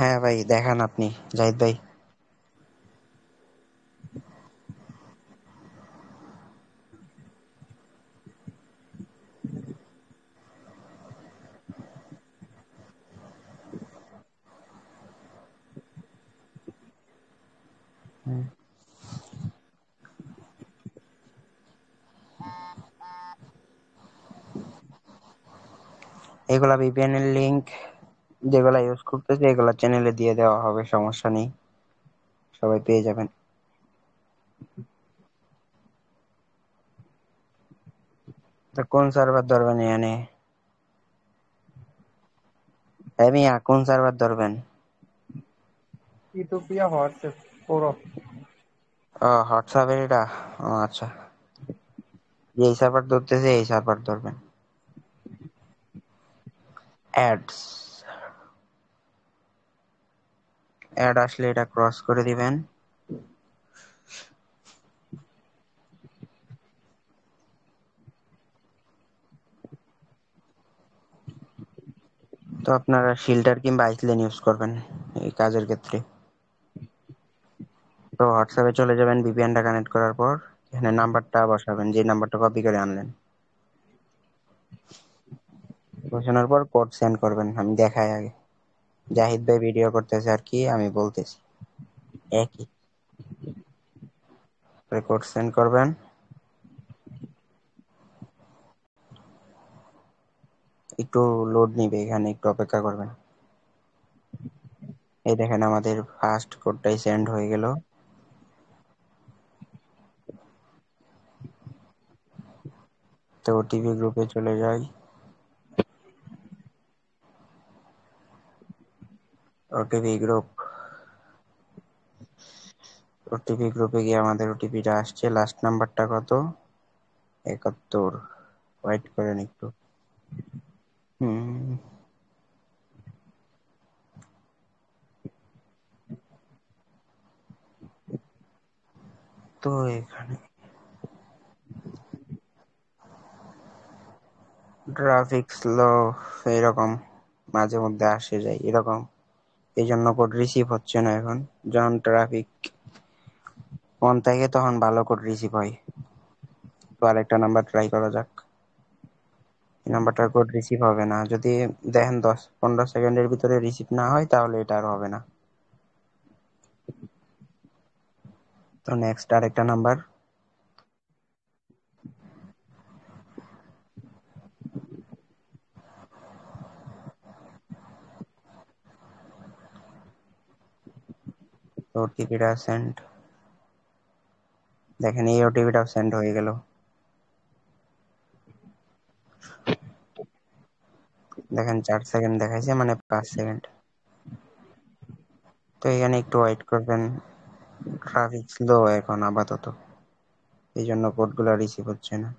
হ্যাঁ ভাই, দেখান আপনি, জাহিদ ভাই। এগুলা ভিপিএন এর লিংক যেগুলা ইউজ করতেছে এগুলা চ্যানেলে দিয়ে দেওয়া হবে, সমস্যা নেই, সবাই পেয়ে যাবেন। তো কোন সার্ভার ধরবেন এখানে? আমি কোন সার্ভার ধরবেন? ইউটোপিয়া হোয়াটসঅ্যাপ পুরো। ও, হোয়াটসঅ্যাপের এটা। ও আচ্ছা, এই সার্ভার ধরতেছে, এই সার্ভার ধরবেন। অ্যাডস, অ্যাড আসলে এটা ক্রস করে দিবেন। তো আপনারা শিল্টার কিংবা আইসল্যান্ড ইউজ করবেন এই কাজের ক্ষেত্রে। তো হোয়াটসঅ্যাপে চলে যাবেন, ভিপিএনটা কানেক্ট করার পর এখানে নাম্বারটা বসাবেন, যে নাম্বারটা কপি করে আনলেন। বসানোর পর কোড সেন্ড করবেন। আমি দেখাই আগে, জাহিদ ভাই ভিডিও করতেছে আর কি আমি বলতেছি একই। কোড সেন্ড করবেন, একটু লোড নিবে, এখানে একটু অপেক্ষা করবেন। এই দেখেন আমাদের ফার্স্ট কোডটাই সেন্ড হয়ে গেল। তো ওটিপি গ্রুপে চলে যাই। ওটিপি গ্রুপ, ওটিপি গ্রুপে গিয়ে আমাদের ওটিপিটা আসছে, লাস্ট নাম্বারটা কত? 71। ওয়েট করেন একটু। হুম, তো এখানে ট্রাফিক স্লো এরকম মাঝে মধ্যে আসে যায় এরকম, এই জন্য কোড রিসিভ হচ্ছে না এখন। যখন ট্রাফিক অন থাকে তখন ভালো কোড রিসিভ হয়। তো আরেকটা নাম্বার ট্রাই করা যাক। এই নাম্বারটার কোড রিসিভ হবে না, যদি দেখেন 10-15 সেকেন্ডের ভিতরে রিসিভ না হয় তাহলে এটা আর হবে না। তো নেক্সট আরেকটা নাম্বার। ওটিপিটা সেন্ড, দেখেন এই ওটিপিটাও সেন্ড হয়ে গেল। দেখেন 4 সেকেন্ড দেখাইছে, মানে 5 সেকেন্ড। তো এখানে একটু ওয়েট করবেন, ট্রাফিক স্লো এখন আপাতত, এই জন্য কোডগুলো রিসিভ হচ্ছে না।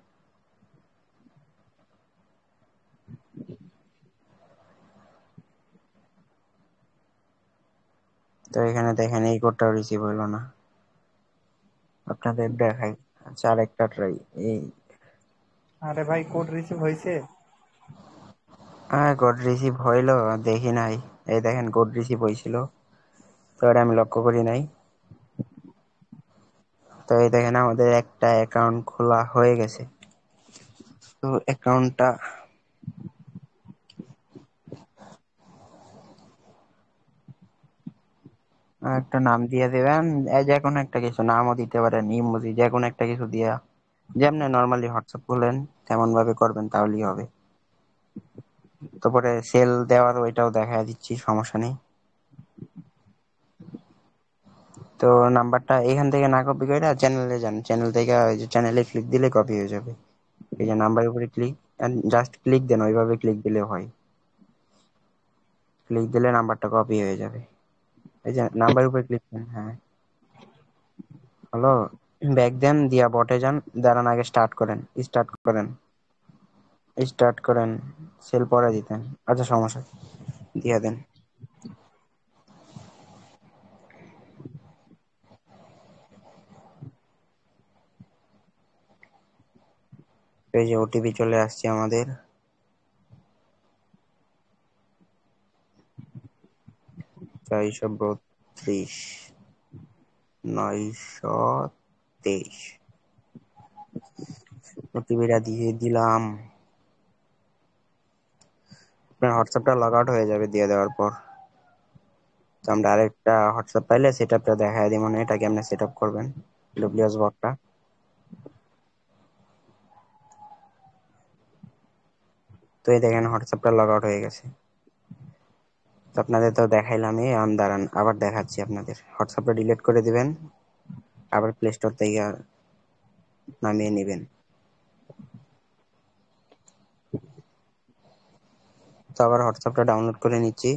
তো এখানে দেখেন এই কোডটাও রিসিভ হইলো না, আপনাদের দেখাই। আচ্ছা আরেকটা ট্রাই। এই আরে ভাই কোড রিসিভ হয়েছে? কোড রিসিভ হইলো, দেখি নাই। এই দেখেন কোড রিসিভ হয়েছিল, তো এটা আমি লক্ষ্য করি নাই। তো এই দেখেন আমাদের একটা অ্যাকাউন্ট খোলা হয়ে গেছে। তো অ্যাকাউন্টটা একটা নাম দিয়ে দেবেন, এই যে কোনো একটা কিছু নামও দিতে পারেন, ইমোজি যে কোনো একটা কিছু দিয়া, যেমনি নর্মালি হোয়াটসঅ্যাপ খুলেন তেমন ভাবে করবেন, তাহলেই হবে। তারপরে সেল দেওয়ার ওইটাও দেখা দিচ্ছি, সমস্যা নেই। তো নাম্বারটা এখান থেকে না কপি করে চ্যানেলে যান, চ্যানেল থেকে ওই যে চ্যানেলে ক্লিক দিলে কপি হয়ে যাবে। এই যে নাম্বারের উপরে ক্লিক, জাস্ট ক্লিক দেন, ওইভাবে ক্লিক দিলে হয়। ক্লিক দিলে নাম্বারটা কপি হয়ে যাবে। এই যে নাম্বারের উপরে ক্লিক দেন। হ্যাঁ, হ্যালো, ব্যাক দেন, দিয়া বটে যান, দাঁড়ান আগে স্টার্ট করেন, স্টার্ট করেন, স্টার্ট করেন। সেল পরে দিতেন, আচ্ছা সমস্যা, দিয়া দেন। এই যে ওটিপি চলে আসছে আমাদের। তো 432, 923। ওটিপিটা দিয়ে দিলাম। আপনার হোয়াটসঅ্যাপটা লগ আউট হয়ে যাবে দিয়ে দেওয়ার পর। তো আমরা আরেকটা হোয়াটসঅ্যাপ পাইলে সেটআপটা দেখায় দিব, না এটা কেমনে সেট আপ করবেন ডব্লিউএস বটটা। তো এই দেখেন হোয়াটসঅ্যাপটা লগ আউট হয়ে গেছে। তো আপনাদের তো দেখাইলামই, দাঁড়ান আবার দেখাচ্ছি আপনাদের। হোয়াটসঅ্যাপটা ডিলিট করে দিবেন, আবার প্লে স্টোর থেকে নামিয়ে নেবেন। তো আবার হোয়াটসঅ্যাপটা ডাউনলোড করে নিচ্ছি।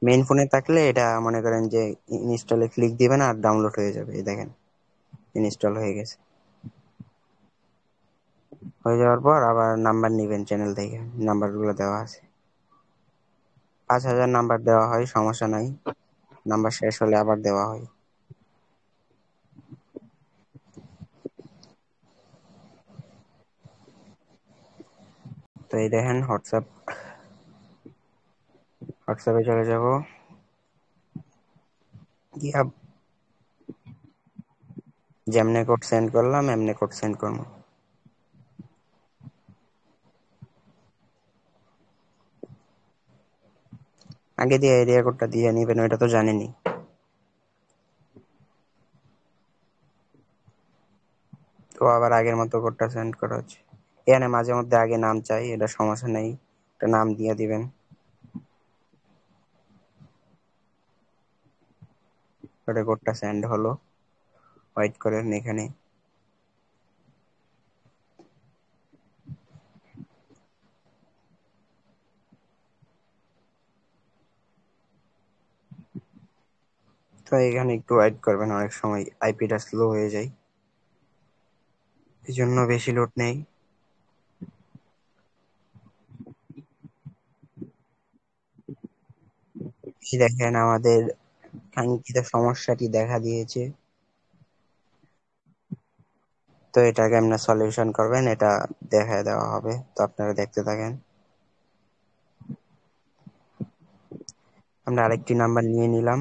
মেইন ফোনে থাকলে এটা মনে করেন যে ইনস্টলে ক্লিক দিবেন আর ডাউনলোড হয়ে যাবে। এই দেখেন ইনস্টল হয়ে গেছে। হয়ে যাওয়ার পর আবার নাম্বার নেবেন চ্যানেল থেকে, নাম্বারগুলো দেওয়া আছে। 5000 নাম্বার দেওয়া হয়, সমস্যা নাই। নাম্বার শেষ হলে আবার দেওয়া হয়। তো এই দেখেন হোয়াটসঅ্যাপে চলে যাব, গিয়া যেমনে কোড সেন্ড করলাম এমনি কোড সেন্ড করবো। আগে দিয়ে এরিয়া কোডটা দিয়ে নিবেন, ওইটা তো জানেনই। তো আবার আগের মতো কোডটা সেন্ড করা হচ্ছে। এখানে মাঝে মধ্যে আগে নাম চাই, এটা সমস্যা নেই, একটা নাম দিয়ে দিবেন। ওটা কোডটা সেন্ড হলো, ওয়েট করেন এখানে। তো এখানে একটু ওয়েট করবেন, অনেক সময় আইপিটা স্লো হয়ে যায়, এই জন্য বেশি লোড নেই। দেখেন আমাদের কাঙ্ক্ষিত সমস্যাটি দেখা দিয়েছে। তো এটা কেমনে সলিউশন করবেন এটা দেখা দেওয়া হবে, তো আপনারা দেখতে থাকেন। আমরা আরেকটি নাম্বার নিয়ে নিলাম,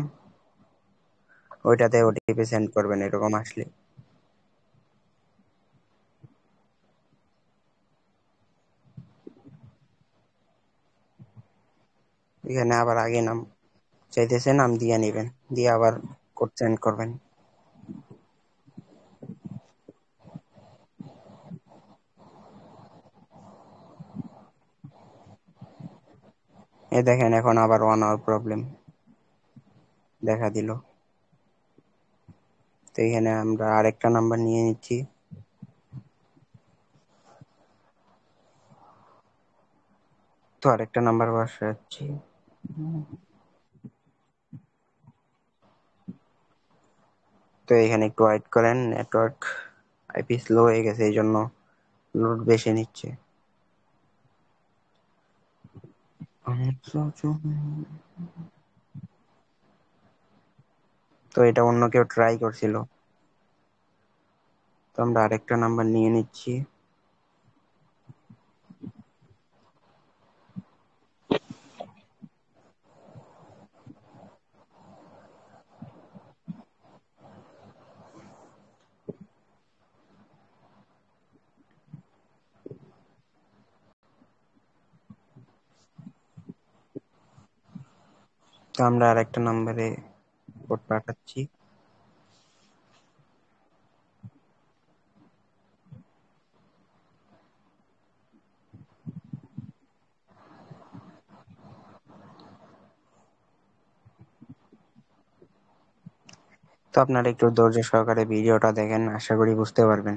ওইটাতে ওটিপি সেন্ড করবেন এরকম আসলে। এখানে আবার আগে নাম চাইতেছে, নাম দিয়ে নেবেন, দিয়ে আবার কোড সেন্ড করবেন। এই দেখেন এখন আবার 1 আওয়ার প্রবলেম দেখা দিল। তো এখানে আমরা আরেকটা নাম্বার নিয়ে নিচ্ছি। তো আরেকটা নাম্বার বসাচ্ছি। তো এখানে একটু ওয়েট করেন, নেটওয়ার্ক আইপি স্লো হয়ে গেছে, এই জন্য লোড বেশি নিচ্ছে। তো এটা অন্য কেউ ট্রাই করছিল, তো আমরা আরেকটা নাম্বার নিয়ে নিচ্ছি। তো আমরা আরেকটা নাম্বারে কোড পাঠাচ্ছি। তো আপনারা একটু ধৈর্য সহকারে ভিডিওটা দেখেন, আশা করি বুঝতে পারবেন।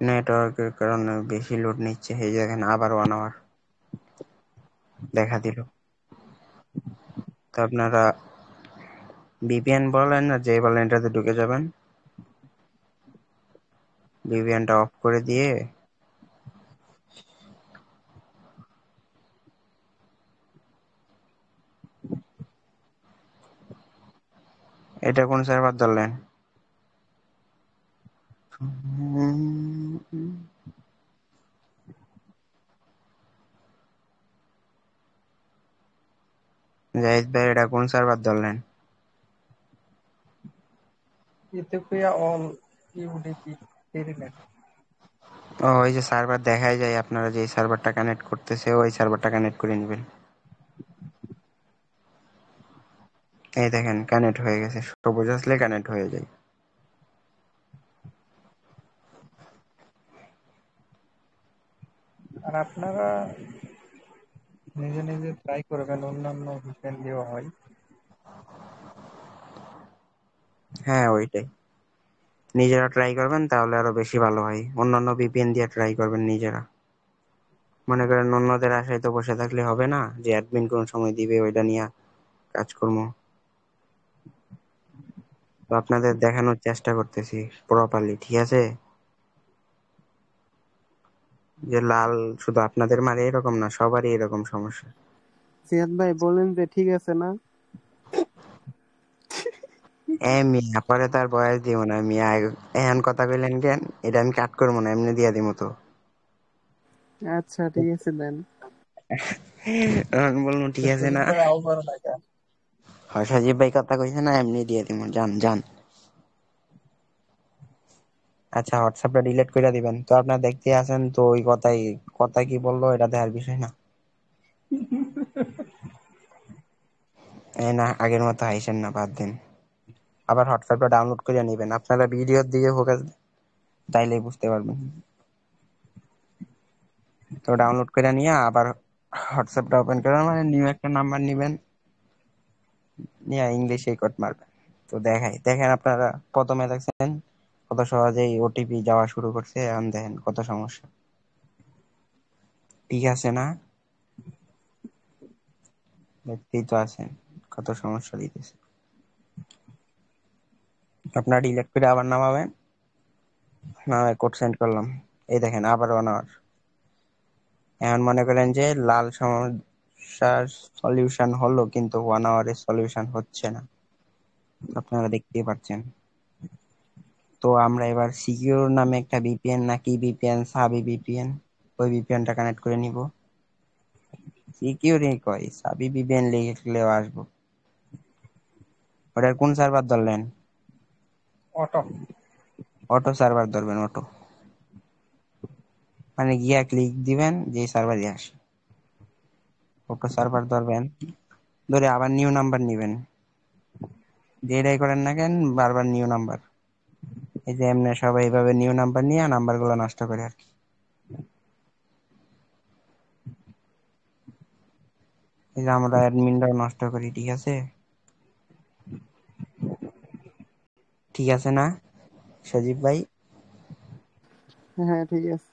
নেটওয়ার্কের কারণে বেশি লোড নিচ্ছে, এই দেখেন আবার 1 আওয়ার দেখা দিল। তো আপনারা ভিপিএন বলেন না যে বলেন, এটাতে ঢুকে যাবেন, ভিপিএনটা অফ করে দিয়ে এটা কোন সার্ভার ধরলেন? জাহিদ ভাই এটা কোন সার্ভার ধরলেন? ইথিওপিয়া অল ইউডিপি টেরিনেট। ও ওই যে সার্ভার দেখাই যায়, আপনারা যে সার্ভারটা কানেক্ট করতেছে ওই সার্ভারটা কানেক্ট করে নেবেন। এই দেখেন কানেক্ট হয়ে গেছে, সবুজ আসলে কানেক্ট হয়ে যায়। আর আপনারা নিজে নিজে ট্রাই করবেন, অন্যান্য ভিপিএন দিয়েও হয়। হ্যাঁ ওইটাই, নিজেরা ট্রাই করবেন তাহলে আরো বেশি ভালো হয়। অন্যান্য ভিপিএন দিয়ে ট্রাই করবেন নিজেরা। মনে করেন অন্যদের আশায় তো বসে থাকলে হবে না, যে অ্যাডমিন কোন সময় দিবে ওইটা নিয়ে কাজকর্ম। তো আপনাদের দেখানোর চেষ্টা করতেছি প্রপারলি, ঠিক আছে? যে লাল শুধু আপনাদের মারে এরকম না, সবারই এরকম সমস্যা। জিয়াদ ভাই বলেন যে ঠিক আছে না? মিয়া পরে তার বয়স দিব না মিয়া, এখন কথা কইলেন কেন? এটা আমি কাট করবো না, এমনি দিয়া দিব তো। আচ্ছা ঠিক আছে দেন। এখন বলবো ঠিক আছে সুজিত না? ভাই আও করে না কেন? হয় সজীব ভাই কথা কইছে না, এমনি দিয়ে দিব, যান যান। আচ্ছা হোয়াটসঅ্যাপটা ডিলিট করে দিবেন তো, আপনার দেখতে আছেন তো ওই কথাই, কথা কি বললো এটা দেখার বিষয় না। এই না আগের মতো হাইছেন না, বাদ দিন। আবার হোয়াটসঅ্যাপটা ডাউনলোড করে নেবেন, আপনারা ভিডিওর দিকে ফোকাস তাইলেই বুঝতে পারবেন। তো ডাউনলোড করে নিয়ে আবার হোয়াটসঅ্যাপটা ওপেন করার মানে নিউ একটা নাম্বার নিবেন, নিয়ে ইংলিশে কোড মারবেন। তো দেখাই দেখেন, আপনারা প্রথমে দেখছেন কত সহজেই ওটিপি যাওয়া শুরু করছে, এখন দেখেন কত সমস্যা। ঠিক আছে না? দেখতেই তো আছেন কত সমস্যা দিতেছে। আপনারা ডিলেট করে আবার নামাবেন, না কোড সেন্ড করলাম, এই দেখেন আবার 1 আওয়ার। এখন মনে করেন যে লাল সমস্যার সলিউশন হলো, কিন্তু 1 আওয়ারের সলিউশন হচ্ছে না, আপনারা দেখতেই পাচ্ছেন। তো আমরা এবার সিকিউর নামে একটা ভিপিএন, নাকি ভিপিএন সাবি ভিপিএন, ওই ভিপিএনটা কানেক্ট করে নিব। সিকিউরই কয়, সাবি ভিপিএন লিখলেও আসবো। ওটার কোন সার্ভার ধরলেন? অটো। অটো সার্ভার ধরবেন, অটো মানে গিয়া ক্লিক দিবেন যে সার্ভারে আসে, অটো সার্ভার ধরবেন। ধরে আবার নিউ নাম্বার নিবেন, যেটাই করেন না কেন বারবার নিউ নাম্বার। এই যে এমনি সবাই এইভাবে নিউ নাম্বার নিয়ে নাম্বার গুলো নষ্ট করে আর কি। এই যে আমরা অ্যাডমিনটাও নষ্ট করি, ঠিক আছে? ঠিক আছে না সজীব ভাই? হ্যাঁ ঠিক আছে।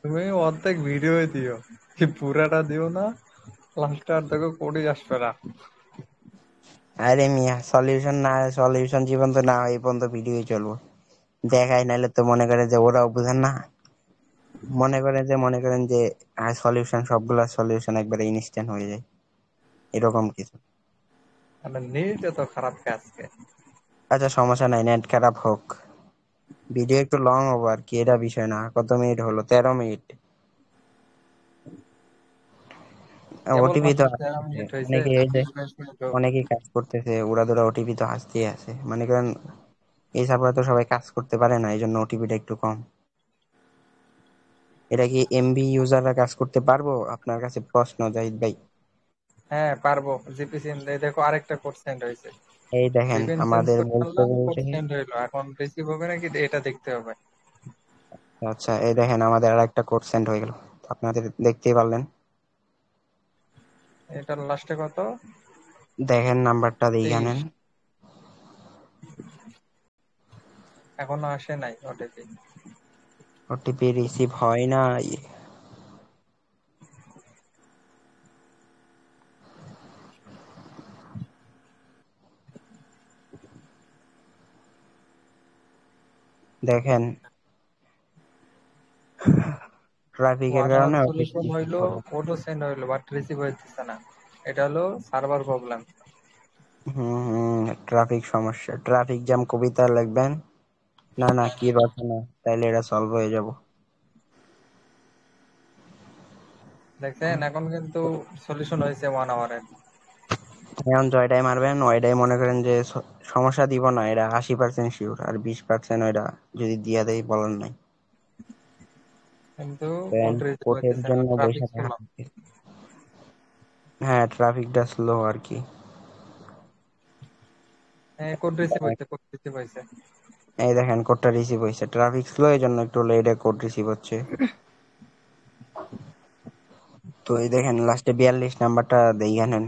তুমি অর্ধেক ভিডিও দিও, কি পুরাটা দিও না। লাস্টে আর দেখো কোডই আসবে না। আরে মিয়া সলিউশন না, সলিউশন জীবন তো না হয় এই পর্যন্ত ভিডিওই চলবো দেখাই, নাইলে তো মনে করে যে ওরাও বুঝেন না, মনে করেন যে সলিউশন, সবগুলা সলিউশন একবারে ইনস্ট্যান্ট হয়ে যায়, এরকম কিছু। মানে নেট এত খারাপ কে আজকে? আচ্ছা সমস্যা নাই, নেট খারাপ হোক, ভিডিও একটু লং হবো আর কি, এটা বিষয় না। কত মিনিট হলো? 13 মিনিট। কেবল ওটিপি তো মাত্র 13 মিনিট আসছে, হয়েছে, অনেকে এই যে 20-22 মিনিট হোক। অনেকেই কাজ করতেছে, উড়াদুরা ওটিপি তো আসতেই আছে। মনে করেন এই সার্ভারে তো সবাই কাজ করতে পারে না, এই জন্য ওটিপিটা একটু কম। এটা কি এমবি ইউজাররা কাজ করতে পারবো? আপনার কাছে প্রশ্ন জাহিদ ভাই। হ্যাঁ পারবো। জিপিসি দেখো আরেকটা কোড সেন্ড হয়েছে। এই দেখেন ভিপিএন চেঞ্জ আমাদের করে বলতে ফেললাম, কোড বলতে, সেন্ড হইলো, এখন রিসিভ হবে নাকি এটা দেখতে হবে। আচ্ছা এই দেখেন আমাদের আর একটা কোড সেন্ড হয়ে গেল, আপনাদের দেখতেই পারলেন। এটার লাস্টে কত? দেখেন নাম্বারটা দেখে 23। নেন। এখনো আসে নাই ওটিপি। ওটিপি রিসিভ হয় না। দেখেন ট্রাফিকের 1 আওয়ার কারণে ওটিপি সলিউশন রিসিভ হইলো, হবে না। কোডও সেন্ড হইলো, বাট রিসিভ হইতেছে না। এটা হলো সার্ভার প্রবলেম। ট্রাফিক সমস্যা, ট্রাফিক জ্যাম কবিতা লিখবেন। না না, কি রচনা, তাইলে এটা সলভ হয়ে যাব। দেখেন এখন কিন্তু সলিউশন হয়েছে 1 আওয়ারের। এখন জয়টাই মারবেন, ওইটাই মনে করেন যে সমস্যা দিব না, এটা 80% শিওর, আর 20% ওইটা যদি দিয়া দেয় বলার নাই। কিন্তু দেন কোড রিজেক্ট কোর্টের হইতেছে না, জন্য ট্রাফিক বৈশা থাকা স্লো। লাগবে। হ্যাঁ, ট্রাফিকটা স্লো আর কি। হ্যাঁ কোড রিসিভ হইছে, কোড রিসিভ হইছে। এই দেখেন কোডটা রিসিভ হয়েছে, ট্রাফিক স্লো এই জন্য একটু লেটে কোড রিসিভ হচ্ছে। তো এই দেখেন লাস্টে 42 নাম্বারটা দেখে নেন,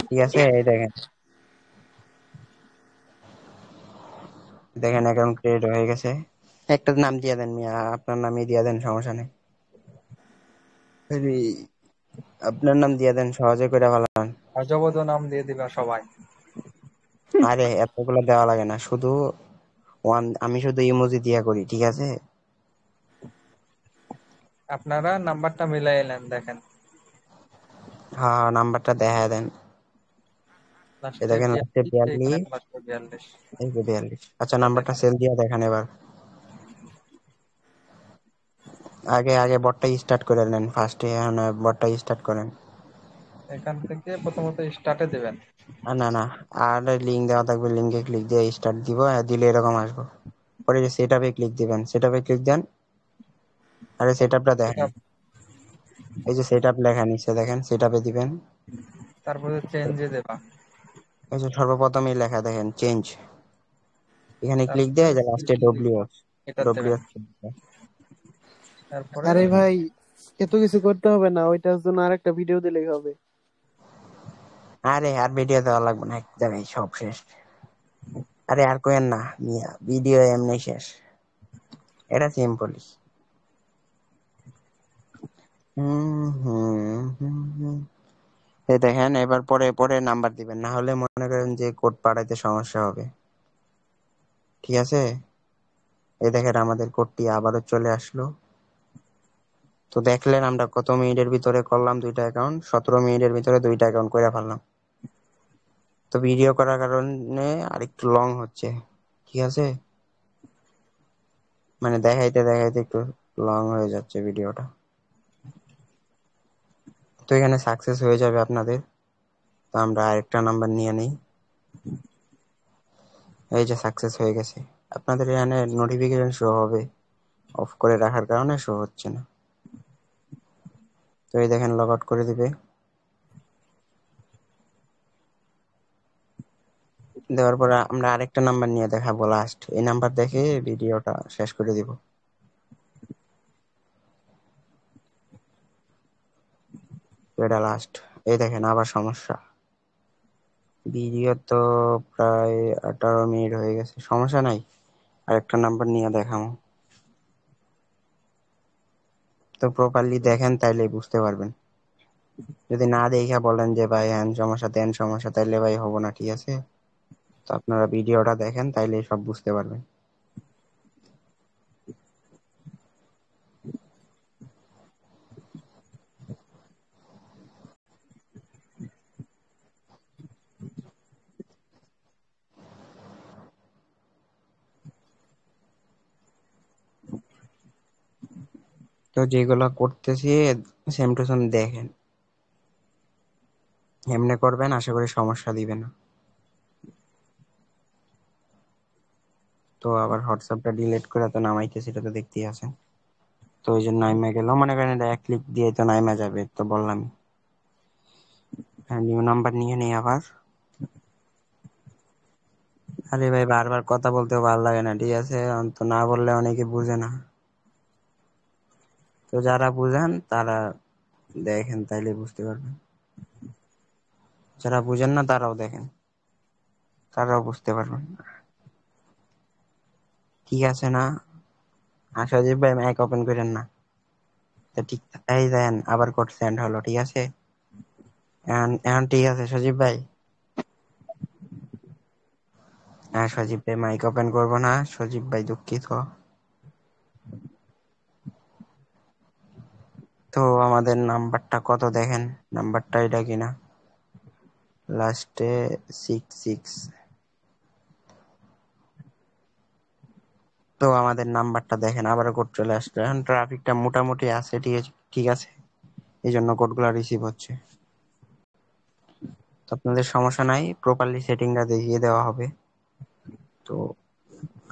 ঠিক আছে? এই দেখেন, দেখেন অ্যাকাউন্ট ক্রিয়েট হয়ে গেছে। একটা নাম দিয়ে দেন মিয়া, আপনার নামই দিয়ে দেন, সমস্যা নেই। আপনার নাম দিয়ে দেন, সহজে করে ফেলান। অজবদ নাম দিয়ে দিবা সবাই। আরে এতগুলো দেওয়া লাগে না, শুধু ওয়ান, আমি শুধু ইমোজি দিয়া করি, ঠিক আছে? আপনারা নাম্বারটা মিলাই এলেন, দেখেন হ্যাঁ, নাম্বারটা দেখা দেন। এই লাস্টে দেখেন লাস্টে 42, এখানে 42, লাস্টে 42। এই যে 42। আচ্ছা, এই নাম্বারটা দেখেন সেল দিয়া দেখেন এবার। আগে আগে বটটা স্টার্ট করে নেন ফার্স্টে, এখন বটটা স্টার্ট করেন। এখান থেকে প্রথমত স্টার্টে দিবেন। না না, আর লিঙ্ক দেওয়া থাকবে, লিঙ্কে ক্লিক দিয়ে স্টার্ট দিব, দিলে এরকম আসবো। পরে যে সেট আপে ক্লিক দিবেন, সেট আপে ক্লিক দেন। আরে সেট আপটা দেখেন, এটা এই যে সেট আপ লেখা নিচে দেখেন, সেট আপে দিবেন। তারপরে চেঞ্জে দেবা। এই যে সর্বপ্রথমই লেখা দেখেন চেঞ্জ, এখানে ক্লিক তারপরে দিয়ে যে লাস্টে সিলেক্ট ডব্লিউ, রিপোর্ট এটা দেবেন। ডব্লিউ। তারপরে আরে ভাই, এত কিছু করতে হবে না, ওইটার জন্য আরেকটা ভিডিও দিলেই হবে। আরে আর ভিডিও দেওয়া লাগবে না, এক জায়গায় সব শেষ। আরে আর কোয়েন না মিয়া, ভিডিও এমনি শেষ, এটা সিম্পলি। হুম হুম হুম হুম। এই দেখেন এবার পরে পরে নাম্বার দিবেন, না হলে মনে করেন যে কোড পাঠাইতে সমস্যা হবে, ঠিক আছে? এই দেখেন আমাদের কোডটি আবারও চলে আসলো। তো দেখলেন আমরা কত মিনিটের ভিতরে করলাম দুইটা অ্যাকাউন্ট, 17 মিনিটের ভিতরে দুইটা অ্যাকাউন্ট করে ফেললাম। তো ভিডিও করার কারণে আরেকটু লং হচ্ছে, ঠিক আছে? মানে দেখাইতে দেখাইতে একটু লং হয়ে যাচ্ছে ভিডিওটা। তো এখানে সাকসেস হয়ে যাবে আপনাদের। তো আমরা আরেকটা নাম্বার নিয়ে নিই। এই যে সাকসেস হয়ে গেছে, আপনাদের এখানে নোটিফিকেশন শো হবে, অফ করে রাখার কারণে শো হচ্ছে না। তো এই দেখেন লগ আউট করে দিবে, দেওয়ার পরে আমরা আরেকটা নাম্বার নিয়ে দেখাবো লাস্ট, এই নাম্বার দেখে ভিডিওটা শেষ করে দিব। তো এটা লাস্ট। এই দেখেন আবার সমস্যা, ভিডিও তো প্রায় 18 মিনিট হয়ে গেছে, সমস্যা নাই, আরেকটা নাম্বার নিয়ে দেখাবো। তো প্রপারলি দেখেন তাইলে বুঝতে পারবেন, যদি না দেখা বলেন যে ভাই হ্যান সমস্যা তেন সমস্যা, তাইলে ভাই হবো না, ঠিক আছে? তো আপনারা ভিডিওটা দেখেন তাইলে সব বুঝতে পারবেন। তো যেগুলো করতেছি সেম টু সেম দেখেন, এমনি করবেন, আশা করি সমস্যা দিবে না। তো আবার হোয়াটসঅ্যাপটা ডিলিট করে তো নামাইতেছি, এটা তো দেখতেই আছেন। তো ওই জন্য নাইমা গেল, মনে করেন এটা এক ক্লিক দিয়ে তো নাইমা যাবে, তো বললাম। নিউ নাম্বার নিয়ে নেই আবার। আরে ভাই বারবার কথা বলতেও ভালো লাগে না, ঠিক আছে? তো না বললে অনেকে বুঝে না, তো যারা বুঝেন তারা দেখেন তাইলে বুঝতে পারবেন, যারা বুঝেন না তারাও দেখেন, তারাও বুঝতে পারবেন, ঠিক আছে না? সজীব ভাই মাইক ওপেন করেন না। তো ঠিক, এই দেন আবার কোড সেন্ড হলো, ঠিক আছে? এখন এখন ঠিক আছে সজীব ভাই? হ্যাঁ সজীব ভাই মাইক ওপেন করবো না, সজীব ভাই দুঃখিত। তো আমাদের নাম্বারটা কত দেখেন, নাম্বারটা এটা কিনা, লাস্টে 66। তো আমাদের নাম্বারটা দেখেন, আবারও কোড চলে আসলো। এখন ট্রাফিকটা মোটামুটি আছে, ঠিক আছে, ঠিক আছে, এই জন্য কোডগুলো রিসিভ হচ্ছে। তো আপনাদের সমস্যা নাই, প্রপারলি সেটিংটা দেখিয়ে দেওয়া হবে। তো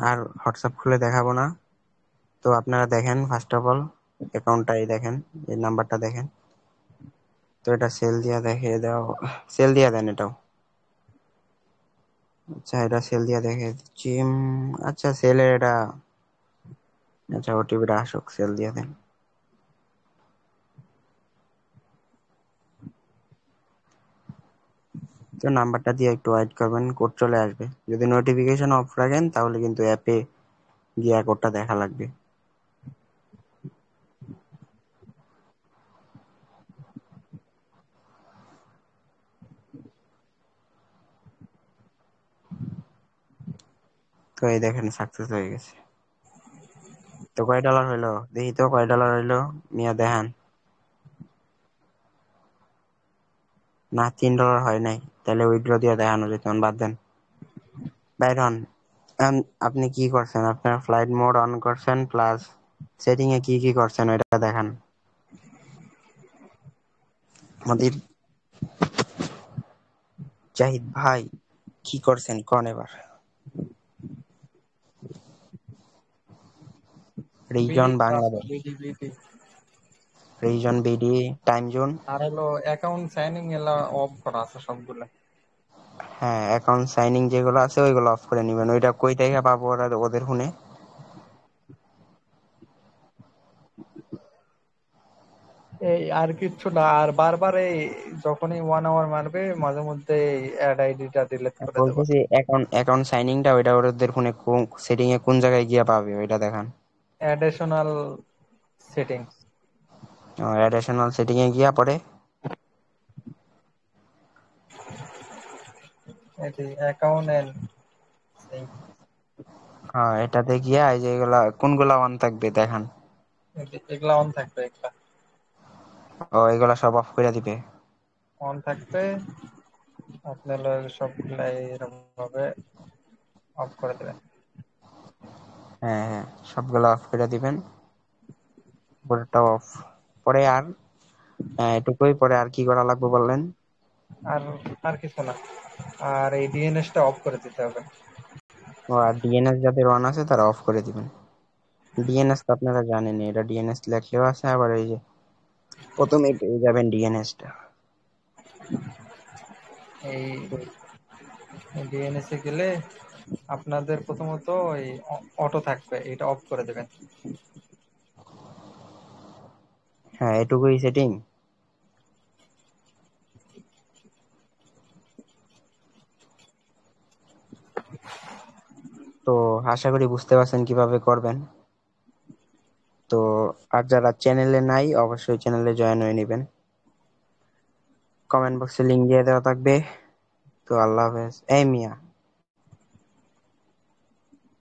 আর হোয়াটসঅ্যাপ খুলে দেখাবো না। তো আপনারা দেখেন, ফার্স্ট অফ অল অ্যাকাউন্টটাই দেখেন, এই নাম্বারটা দেখেন। তো এটা সেল দিয়া দেখিয়ে দাও, সেল দিয়া দেন এটাও। আচ্ছা, এটা সেল দিয়া দেখে দিচ্ছি। আচ্ছা, সেলের এটা, আচ্ছা ওটিপিটা আসুক, সেল দিয়া দেন। তো নাম্বারটা দিয়ে একটু ওয়েট করবেন, কোড চলে আসবে। যদি নোটিফিকেশন অফ রাখেন তাহলে কিন্তু অ্যাপে গিয়ে কোডটা দেখা লাগবে। তো এই দেখেন সাকসেস হয়ে গেছে। তো কয় ডলার হইলো দেখি তো, কয় ডলার হইলো মিয়া দেখান। না, $3 হয় নাই, তাহলে উইথড্র দিয়ে দেখানো যেত, বাদ দেন। বাইর হন। আপনি কি করছেন? আপনার ফ্লাইট মোড অন করছেন, প্লাস সেটিং এ কি কি করছেন ওইটা দেখান আমাদের। জাহিদ ভাই কি করছেন কোন এবার? বিডি রিজন আছে, Bangladesh, BD BD. Region BD, time zone. আর হলো অ্যাকাউন্ট সাইনিং এলা অফ করা আছে সবগুলো। হ্যাঁ, অ্যাকাউন্ট সাইনিং যেগুলো আছে ওইগুলো অফ করে নেবেন। ওইটা কই থেকে পাবো ওরা, ওদের ফোনে? এই আর কিচ্ছু না, আর বারবার এই যখনই 1 আওয়ার মারবে মাঝে মধ্যে অ্যাড আইডিটা ডিলিট করে দেবো। বলতেছি অ্যাকাউন্ট অ্যাকাউন্ট সাইনিংটা ওইটা ওদের ফোনে সেটিং এ কোন জায়গায় গিয়ে পাবে ওইটা দেখান। অ্যাডিশনাল সেটিং, অ্যাডিশনাল সেটিং এ গিয়া পরে এটি অ্যাকাউন্ট এন্ড এটাতে গিয়া এই যে এগুলা কোনগুলা অন থাকবে দেখান। এগুলা অন থাকবে, এগুলা ও, এগুলা সব অফ করে দিবে। অন থাকবে। আপনার সবগুলাই এরকম ভাবে অফ করে দেবেন। হ্যাঁ হ্যাঁ, সবগুলা অফ করে দিবেন, পুরোটা অফ। পরে আর এটুকুই, পরে আর কি করা লাগবে বললেন? আর আর কিছু না, আর এই ডিএনএস টা অফ করে দিতে হবে। ও, আর ডিএনএস যাদের অন আছে তারা অফ করে দিবেন। ডিএনএস তো আপনারা জানেন, এটা ডিএনএস লেখলেও আছে, আবার এই যে প্রথমে পেয়ে যাবেন ডিএনএস টা। এই ডিএনএস এ গেলে আপনাদের প্রথমত এই অটো থাকবে, এটা অফ করে দেবেন। হ্যাঁ, এটুকুই সেটিং। তো আশা করি বুঝতে পারছেন কিভাবে করবেন। তো আর যারা চ্যানেলে নাই অবশ্যই চ্যানেলে জয়েন হয়ে নেবেন, কমেন্ট বক্সে লিংক দিয়ে দেওয়া থাকবে। তো আল্লাহ হাফেজ। এই মিয়া